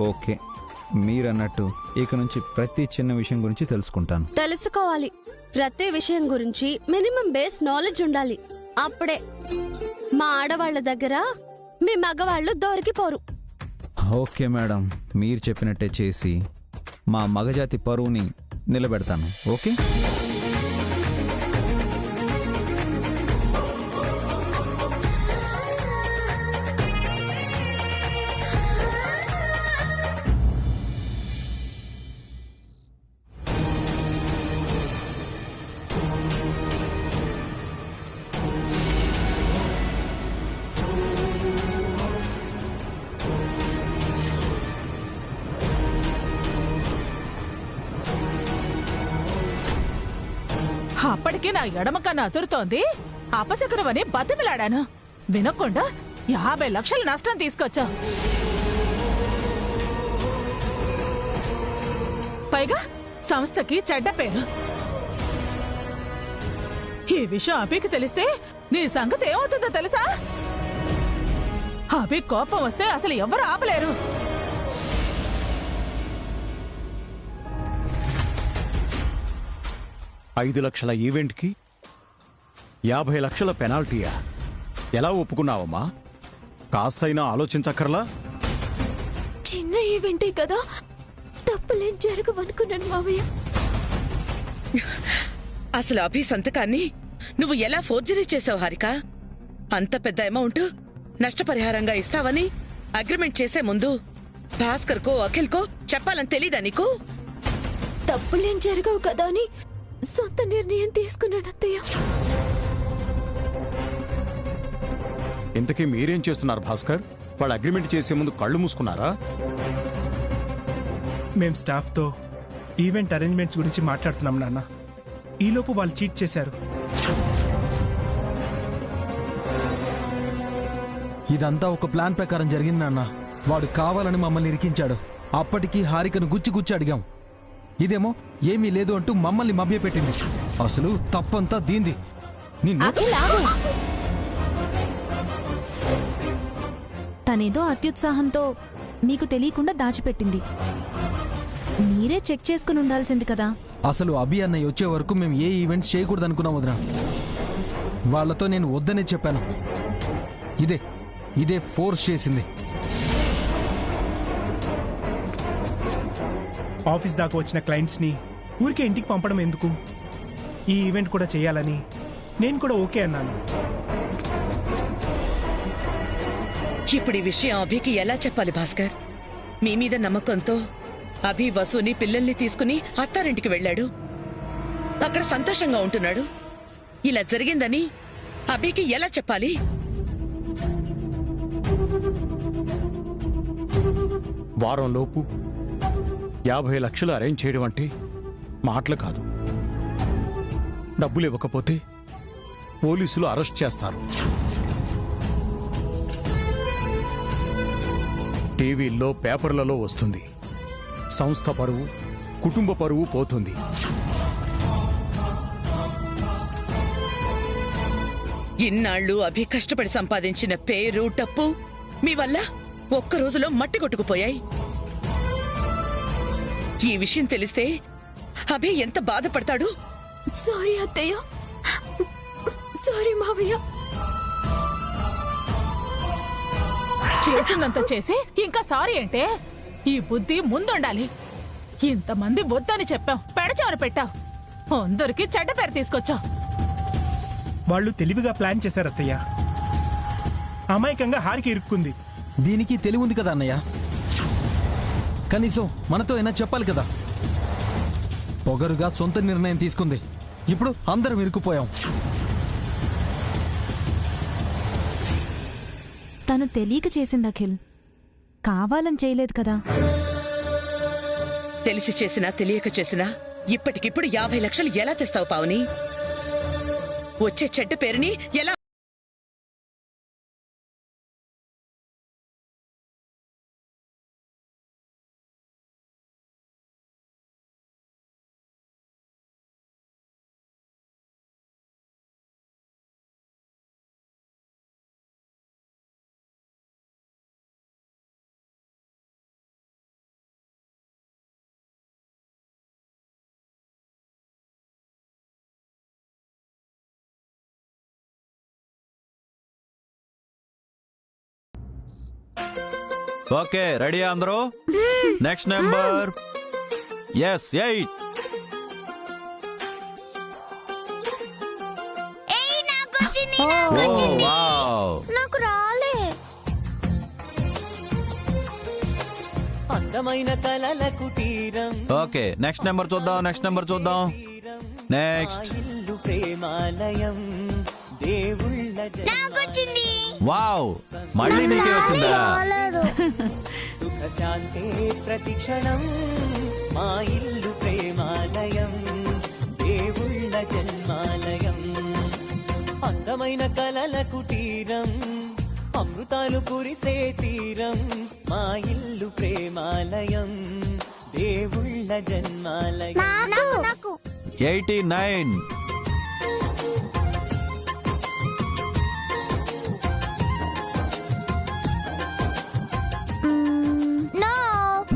Okay, మీరన్నట్టు ఇక నుంచి ప్రతి చిన్న విషయం గురించి తెలుసుకుంటాను. తెలుసుకోవాలి. ప్రతి విషయం గురించి మినిమం బేస్ నాలెడ్జ్ ఉండాలి. అప్పుడే మా ఆడవాళ్ల దగ్గర మీ మగవాళ్ళు దొరికిపోరు. ఓకే మేడం, మీరు చెప్పినట్టే చేసి మా మగజాతి పరువుని నిలబెడతాను. ఓకే. అప్పటికే నా ఎడమ కన్నా అతురుతోంది. అపశకునమని బతిమిలాడాను. వినకుండా 50 లక్షల నష్టం తీసుకొచ్చా. పైగా సంస్థకి చెడ్డ పేరు. ఈ విషయం అభికి తెలిస్తే నీ సంగతి ఏమవుతుందో తెలుసా? అభి కోపం వస్తే అసలు ఎవరు ఆపలేరు. ఐదు లక్షల ఈవెంట్కి 50 లక్షల పెనాల్టీయా? ఎలా ఒప్పుకున్నావమ్మా? కాస్తైనా ఆలోచించక్కర్లా? చిన్న ఈవెంటే కదా, తప్పులేం జరగవనుకున్నాను మావయ్య. అసలు అభి సంతకాన్ని నువ్వు ఎలా ఫోర్జరీ చేసావు హారిక? అంత పెద్ద అమౌంట్ నష్టపరిహారంగా ఇస్తావని అగ్రిమెంట్ చేసే ముందు భాస్కర్ కో అఖిల్ కో చెప్పాలని తెలీదా నీకు? తప్పులేం జరగవు కదా అని సొంత నిర్ణయం తీసుకున్నాను అత్తయ్య. ఇంతకీ మీరేం చేస్తున్నారు భాస్కర్? వాళ్ళు అగ్రిమెంట్ చేసే ముందు కళ్ళు మూసుకున్నారా? మేం స్టాఫ్తో ఈవెంట్ అరేంజ్మెంట్స్ గురించి మాట్లాడుతున్నాం నాన్న. ఈలోపు వాళ్ళు చీట్ చేశారు. ఇదంతా ఒక ప్లాన్ ప్రకారం జరిగింది నాన్న. వాడు కావాలని మమ్మల్ని ఇరికించాడు. అప్పటికి హారికను గుచ్చి అడిగాం. ఇదేమో ఏమీ లేదు అంటూ మమ్మల్ని మభ్యపెట్టింది. అసలు తప్పంతా దీంది. తనేదో అత్యుత్సాహంతో మీకు తెలియకుండా దాచిపెట్టింది. మీరే చెక్ చేసుకుని ఉండాల్సింది కదా. అసలు అభి అన్నయ్య వచ్చే వరకు మేము ఏ ఈవెంట్స్ చేయకూడదు అనుకున్నాం వదినా. వాళ్లతో నేను వద్దనే చెప్పాను. ఇదే ఫోర్స్ చేసింది. ఆఫీస్ దాకా వచ్చిన క్లయింట్స్ని ఊరికే ఇంటికి పంపడం ఎందుకు? ఈ ఈవెంట్ కూడా చేయాలని నేను కూడా ఓకే అన్నాను. ఇప్పుడు ఈ విషయం అభికి ఎలా చెప్పాలి భాస్కర్? మీ మీద నమ్మకంతో అభి వసుని పిల్లల్ని తీసుకుని అత్తారింటికి వెళ్ళాడు. అక్కడ సంతోషంగా ఉంటున్నాడు. ఇలా జరిగిందని అభికి ఎలా చెప్పాలి? వారంలోపు 50 లక్షలు అరేంజ్ చేయడం అంటే మాటలు కాదు. డబ్బులు ఇవ్వకపోతే పోలీసులు అరెస్ట్ చేస్తారు. టీవీల్లో పేపర్లలో వస్తుంది. సంస్థ పరువు, కుటుంబ పరువు పోతుంది. ఇన్నాళ్లు అభి కష్టపడి సంపాదించిన పేరు టప్పు మీ వల్ల ఒక్క రోజులో మట్టి కొట్టుకుపోయాయి. ఈ విషయం తెలిస్తే అభి ఎంత బాధపడతాడు? సారీ అత్తయ్య, సారీ మావయ్య. చేసిందంత చేసి ఇంకా సారీ అంటే ఈ బుద్ధి ముందుండాలి. ఇంతమంది వద్దని చెప్పాం, పెడచారు పెట్టావు, అందరికీ చెడ్డ పేరు తీసుకొచ్చావు. వాళ్ళు తెలివిగా ప్లాన్ చేశారు అత్తయ్య. అమాయకంగా హారికి ఇరుక్కుంది. దీనికి తెలివి ఉంది కదా అన్నయ్య. కనీసం మనతో అయినా చెప్పాలి కదా. పొగరుగా సొంత నిర్ణయం తీసుకుంది. ఇప్పుడు అందరం ఇరుక్కుపోయాం. తను తెలియక చేసింది అఖిల్, కావాలని చేయలేదు కదా. తెలిసి చేసినా తెలియక చేసినా ఇప్పటికిప్పుడు 50 లక్షలు ఎలా తెస్తావు పావని? వచ్చే చెడ్డ పేరుని ఎలా ఓకే రెడీయా అందరూ? Next number is 8. Oh wow. నాకు రాలే. అందమైన కలల కుటీరం ఓకే నెక్స్ట్ నెంబర్ చూద్దాం. నెక్స్ట్ ఇల్లు ప్రేమాలయం దేవుళ్ళ నాకొచ్చింది. వావ్, మళ్ళీ నీకే వచ్చిందా? సుఖ శాంతే ప్రతిక్షణం మా ఇల్లు ప్రేమాలయం దేవుళ్ళ జన్మాలయం అందమైన కలల కుటీరం అమృతాలు కురిసే తీరం మా ఇల్లు ప్రేమాలయం దేవుళ్ళ జన్మాలయం. 89.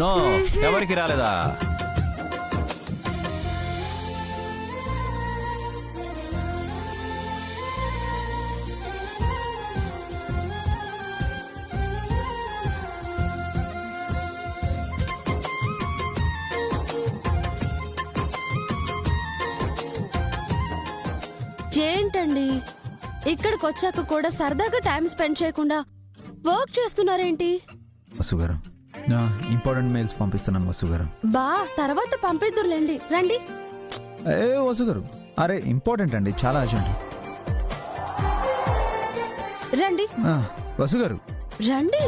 నో, ఎవరికి రాలేదా? ఏంటండి ఇక్కడికి వచ్చాక కూడా సరదాగా టైం స్పెండ్ చేయకుండా వర్క్ చేస్తున్నారేంటి? వసుగారు, నా ఇంపార్టెంట్ మెయిల్స్ పంపిస్తున్నాను వసుగారు. బా తర్వాత పంపిద్దురులేండి. రండి. ఏ వసుగారు, అరే ఇంపార్టెంట్ అండి, చాలా అర్జెంట్. రండి వసుగారు రండి.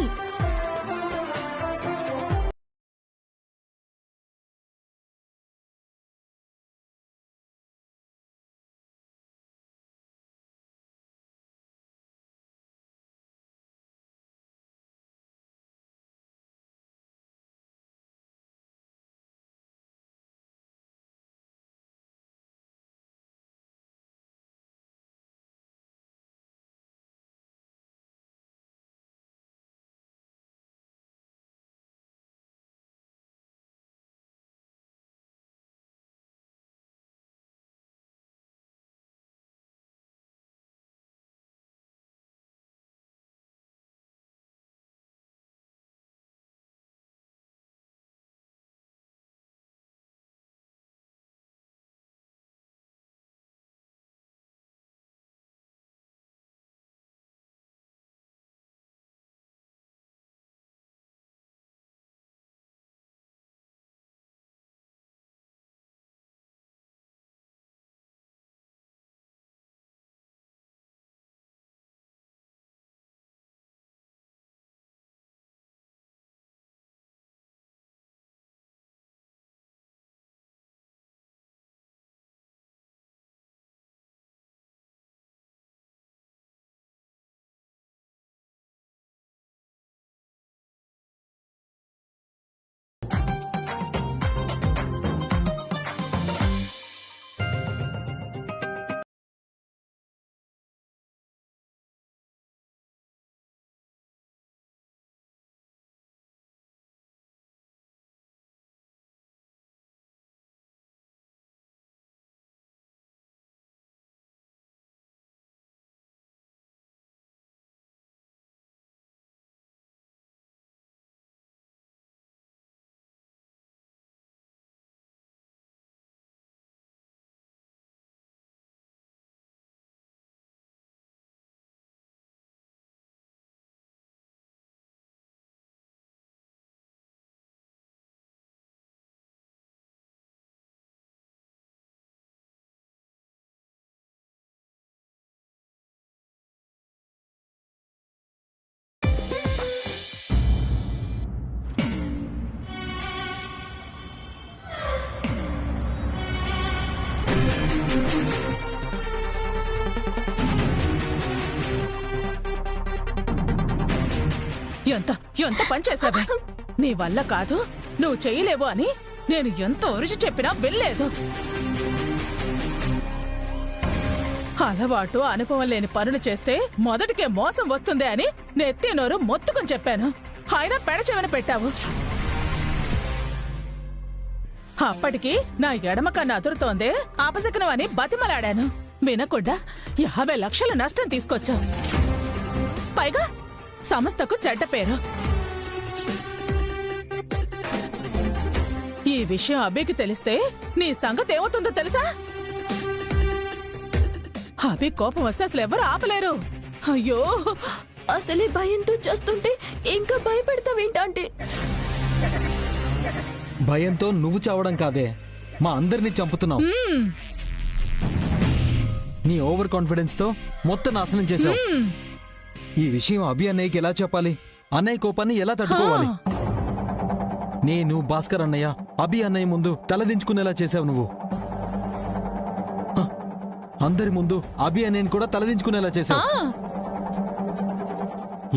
ఎంత ఎంత పని చేశావే? నీ వల్ల కాదు, నువ్వు చేయలేవు అని నేను ఎంత ఒరిచి చెప్పినా వెళ్ళలేదు. అలవాటు అనుభవం లేని పనులు చేస్తే మొదటికే మోసం వస్తుంది అని నెత్తి నోరు మొత్తుకొని చెప్పాను. ఆయన పెడచెవిన పెట్టావు. అప్పటికి నా ఎడమ కన్ను అదురుతోందే, అపశకనం అని బతిమలాడాను. వినకుండా 50 లక్షల నష్టం తీసుకొచ్చావు. పైగా సంస్థకు చెడ్డ పేరు. విషయం అభికి తెలిస్తే నీ సంగతి ఏమవుతుందో తెలుసా? అభి కోపం వస్తే అసలు ఎవరు ఆపలేరు. అయ్యో, అసలే భయంతో చేస్తుంటే ఇంకా భయపెడతావేంటంటే? భయంతో నువ్వు చావడం కాదే, మా అందరినీ చంపుతున్నావు. నీ ఓవర్ కాన్ఫిడెన్స్ తో మొత్తం నాశనం చేశావు. ఈ విషయం అభి అన్నయ్యకి ఎలా చెప్పాలి? అన్నయ్య కోపాన్ని ఎలా తట్టుకోవాలి? నేను, భాస్కర్ అన్నయ్య, అభి అన్నయ్య ముందు తలదించుకునేలా చేశావు నువ్వు. అందరి ముందు అభి అన్నయ్యని కూడా తలదించుకునేలా చేశావు.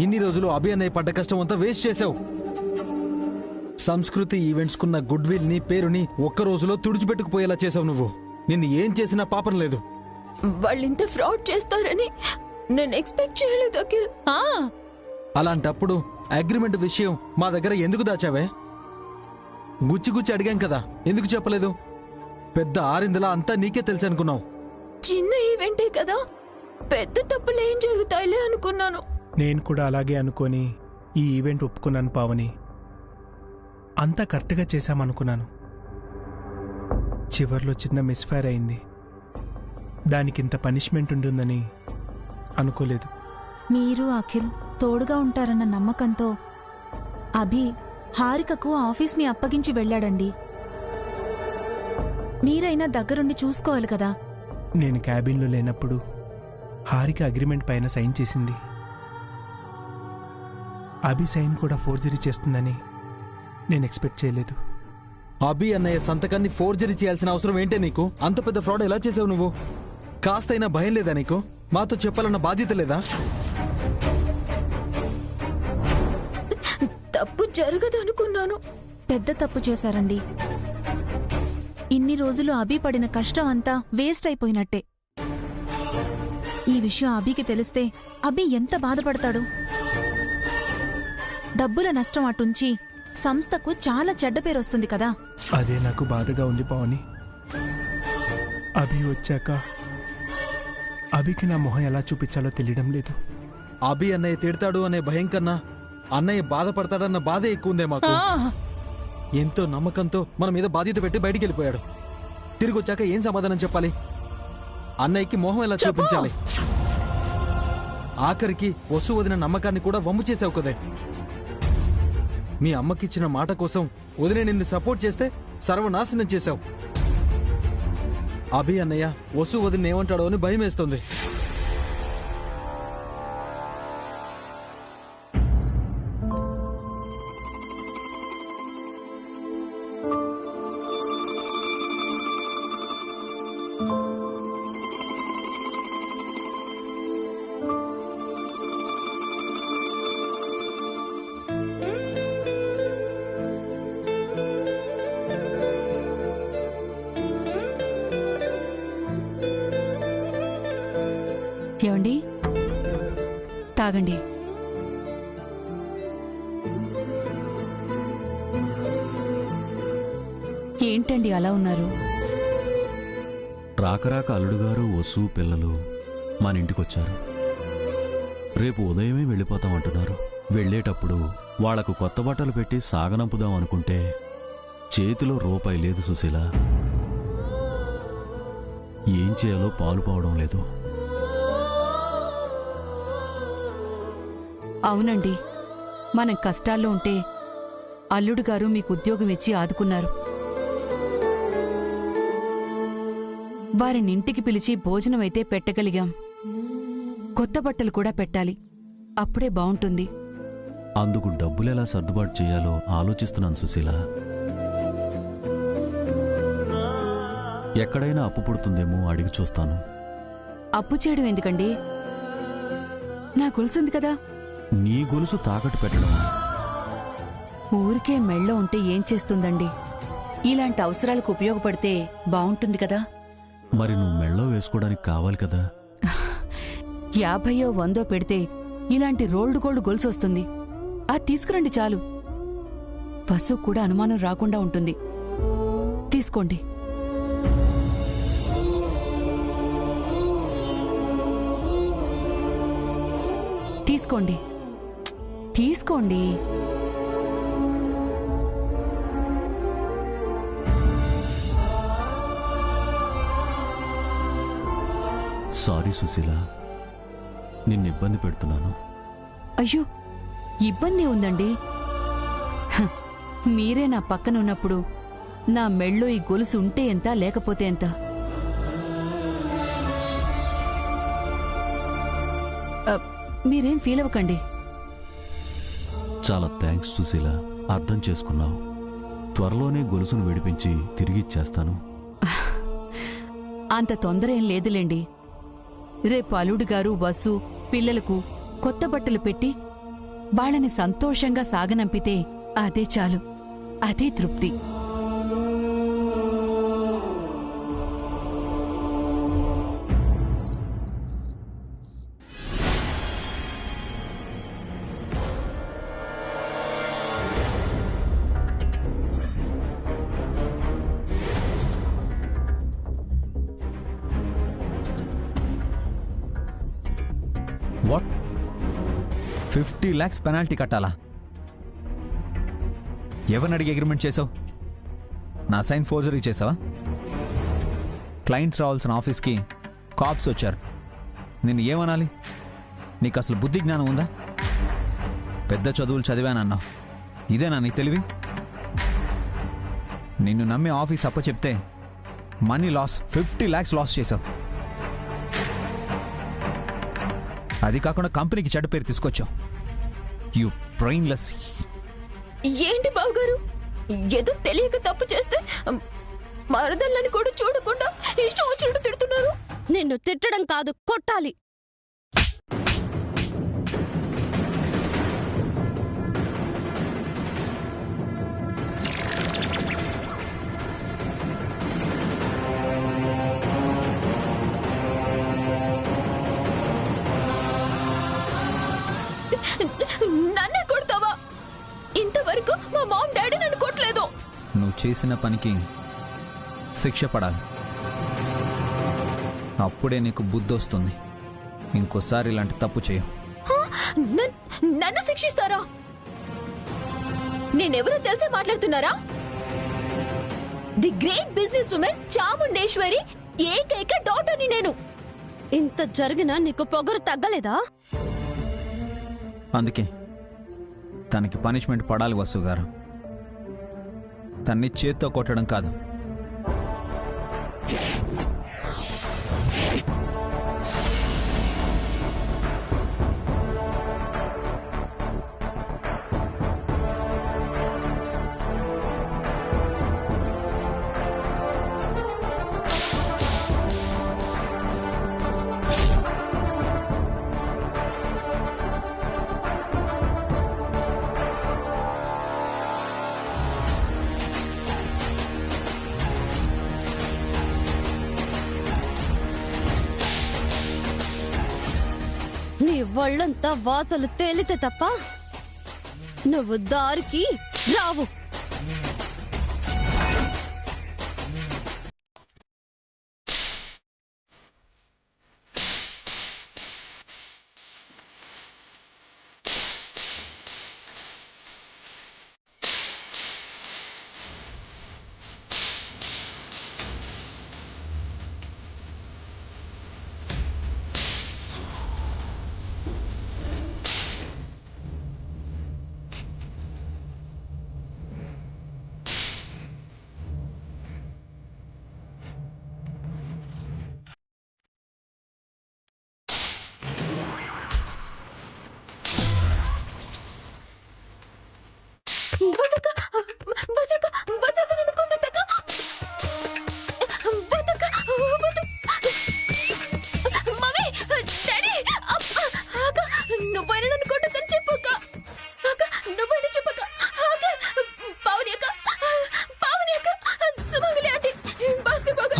ఇన్ని రోజులు అభి అన్నయ్య పడ్డ కష్టం అంతా వేస్ట్ చేశావు. సంస్కృతి ఈవెంట్స్ కున్న గుడ్ విల్ ని, పేరుని ఒక్క రోజులో తుడిచిపెట్టుకుపోయేలా చేశావు నువ్వు. నిన్ను ఏం చేసినా పాపం లేదు. వాళ్ళింత ఫ్రాడ్ చేస్తారని నేను ఎక్స్పెక్ట్ చేయలేదు అఖిల్. అలాంటప్పుడు అగ్రిమెంట్ విషయం మా దగ్గర ఎందుకు దాచావే? గుచ్చి గుచ్చి అడిగాం కదా, ఎందుకు చెప్పలేదు? పెద్ద ఆరిందలా అంతా నీకే తెలుసు అనుకున్నావు. చిన్న ఈవెంటే కదా, పెద్ద తప్పులు ఏం జరుగుతాయిలే అనుకున్నాను. నేను కూడా అలాగే అనుకొని ఈ ఈవెంట్ ఒప్పుకున్నాను పావని. అంతా కరెక్ట్గా చేశామనుకున్నాను. చివర్లో చిన్న మిస్ఫైర్ అయింది. దానికింత పనిష్మెంట్ ఉంటుందని అనుకోలేదు. మీరు అఖిల్ తోడుగా ఉంటారన్న నమ్మకంతో అభి హారికకు ఆఫీస్ని అప్పగించి వెళ్ళాడండి. మీరైనా దగ్గరుండి చూసుకోవాలి కదా. నేను క్యాబిన్లో లేనప్పుడు హారిక అగ్రిమెంట్ పైన సైన్ చేసింది. అభి సైన్ కూడా ఫోర్జరీ చేస్తుందని నేను ఎక్స్పెక్ట్ చేయలేదు. అభి అన్నయ్య సంతకాన్ని ఫోర్జరీ చేయాల్సిన అవసరం ఏంటే నీకు? అంత పెద్ద ఫ్రాడ్ ఎలా చేసావు నువ్వు? కాస్తైనా భయం లేదా నీకు? మాతో చెప్పాలన్న బాధ్యత లేదా? తప్పు జరగదనుకున్నాను. పెద్ద తప్పు చేశారండి. ఇన్ని రోజులు అభి పడిన కష్టం అంతా వేస్ట్ అయిపోయినట్టే. ఈ విషయం అభికి తెలిస్తే అభి ఎంత బాధపడతాడు? డబ్బుల నష్టం అటుంచి సంస్థకు చాలా చెడ్డ పేరొస్తుంది కదా. అదే నాకు బాధగా ఉంది పావని. అభి వచ్చాక అభికి నా మొహం ఎలా చూపించాలో తెలియడం లేదు. అభి అన్నయ్య తిడతాడు అనే భయం కన్నా అన్నయ్య బాధపడతాడన్న బాధే ఎక్కువ ఉందే మాకు. ఎంతో నమ్మకంతో మన మీద బాధ్యత పెట్టి బయటికి వెళ్ళిపోయాడు. తిరిగి వచ్చాక ఏం సమాధానం చెప్పాలి? అన్నయ్యకి మోహం ఎలా చూపించాలి? ఆఖరికి వసు వదిన నమ్మకాన్ని కూడా వమ్ము చేసావు కదే. మీ అమ్మకిచ్చిన మాట కోసం వదిన నిన్ను సపోర్ట్ చేస్తే సర్వనాశనం చేశావు. అభి అన్నయ్య వసు వదిన ఏమంటాడో అని భయం వేస్తుంది. ఏమండి, తాగండి. ఏంటండి అలా ఉన్నారు? రాకరాక అల్లుడుగారు, వసు, పిల్లలు మన ఇంటికొచ్చారు. రేపు ఉదయమే వెళ్ళిపోతామంటున్నారు. వెళ్ళేటప్పుడు వాళ్లకు కొత్త బట్టలు పెట్టి సాగనంపుదాం అనుకుంటే చేతిలో రూపాయి లేదు సుశీల. ఏం చేయాలో పాలుపోవడం లేదు. అవునండి, మనం కష్టాల్లో ఉంటే అల్లుడు గారు మీకు ఉద్యోగం ఇచ్చి ఆదుకున్నారు. వారిని ఇంటికి పిలిచి భోజనమైతే పెట్టగలిగాం. కొత్త బట్టలు కూడా పెట్టాలి, అప్పుడే బావుంటుంది. అందుకు డబ్బులెలా సర్దుబాటు చేయాలో ఆలోచిస్తున్నాను సుశీల. ఎక్కడైనా అప్పు పుడుతుందేమో అడిగి చూస్తాను. అప్పు చేయడం ఎందుకండి? నా గొలుసుంది కదా. నీ గొలుసు తాకట్టు పెట్టడం ఊరికే మెళ్ళో ఉంటే ఏం చేస్తుందండి? ఇలాంటి అవసరాలకు ఉపయోగపడితే బావుంటుంది కదా. మరి నువ్వు మెళ్ళో వేసుకోవడానికి కావాలి కదా. 50 100 పెడితే ఇలాంటి రోల్డ్ గోల్డ్ గొలుసు వస్తుంది. అది తీసుకురండి చాలు. వసు కూడా అనుమానం రాకుండా ఉంటుంది. తీసుకోండి. తీసుకోండి, తీసుకోండి. సారీ సుశీల, నిన్ను ఇబ్బంది పెడుతున్నాను. అయ్యో, ఇబ్బంది ఉందండి. హ, మీరే నా పక్కన ఉన్నప్పుడు నా మెళ్ళో ఈ గొలుసు ఉంటే ఎంత లేకపోతే ఎంత? మీరేం ఫీల్ అవ్వకండి. చాలా థ్యాంక్స్ సుశీల, అర్థం చేసుకున్నావు. త్వరలోనే గొలుసును విడిపించి తిరిగిచ్చేస్తాను. అంత తొందర ఏం లేదులేండి. రేపు అల్లుడు గారు వసు పిల్లలకు కొత్త బట్టలు పెట్టి వాళ్ళని సంతోషంగా సాగనంపితే అదే చాలు, అదే తృప్తి. వాట్? 50 lakhs పెనాల్టీ కట్టాలా? ఎవరిని అడిగి అగ్రిమెంట్ చేసావు? నా సైన్ ఫోర్జరీ చేసావా? క్లయింట్స్ రావాల్సిన ఆఫీస్కి కాప్స్ వచ్చారు. నిన్ను ఏమనాలి? నీకు అసలు బుద్ధి జ్ఞానం ఉందా? పెద్ద చదువులు చదివానన్నావు, ఇదేనా నీ తెలివి? నిన్ను నమ్మి ఆఫీస్ అప్పచెప్తే మనీ లాస్, 50 lakhs లాస్ చేసావు. అది కాకుండా కంపెనీకి చెడ్డ పేరు తీసుకొచ్చావు. You brainless. ఏంటి బావగారు, ఏదో తెలియక తప్పు చేస్తే మరదళ్ళని కూడా చూడకుండా ఇష్టం వచ్చినట్టు తిడుతున్నారు. నిన్ను తిట్టడం కాదు, కొట్టాలి. నన్నే కొడతావా? ఇంతవరకు మా మామ్ డాడీ నన్ను కొట్టలేదు. నువ్వు చేసిన పనికి శిక్ష పడాలి. అప్పుడే నీకు బుద్ధి వస్తుంది. ఇంకోసారి ఇలాంటి తప్పు చేయవు. నన్ను శిక్షిస్తారా? నేనెవరో తెలిసే మాట్లాడుతున్నారా? The great business woman Chamundeshwari ఏకైక డాటర్ని నేను. ఇంత జరిగినా నీకు పొగరు తగ్గలేదా? అందుకే తనకి పనిష్మెంట్ పడాలి వసు గారు. తన్ని చేత్తో కొట్టడం కాదు. నీ ఒళ్ళంతా వాతలు తేలితే తప్ప నువ్వు దారికి రావు.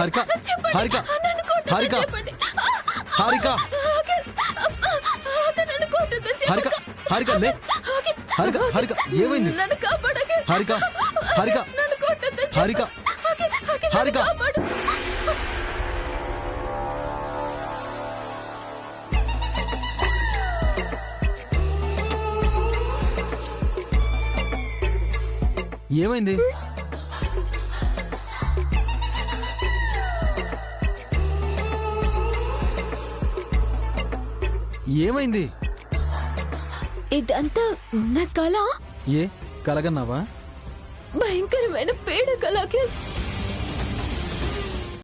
హారిక, హారిక, హారిక, హారిక, హారిక, హారిక, లే, హారిక, హారిక, ఏమైంది? హారిక, హారిక, హారిక, హారిక. ఏమైంది? ఏమైంది? ఇదంతా నా కళ. ఏ కలగన్నావా? భయంకరమైన పీడ కళ అఖిల్.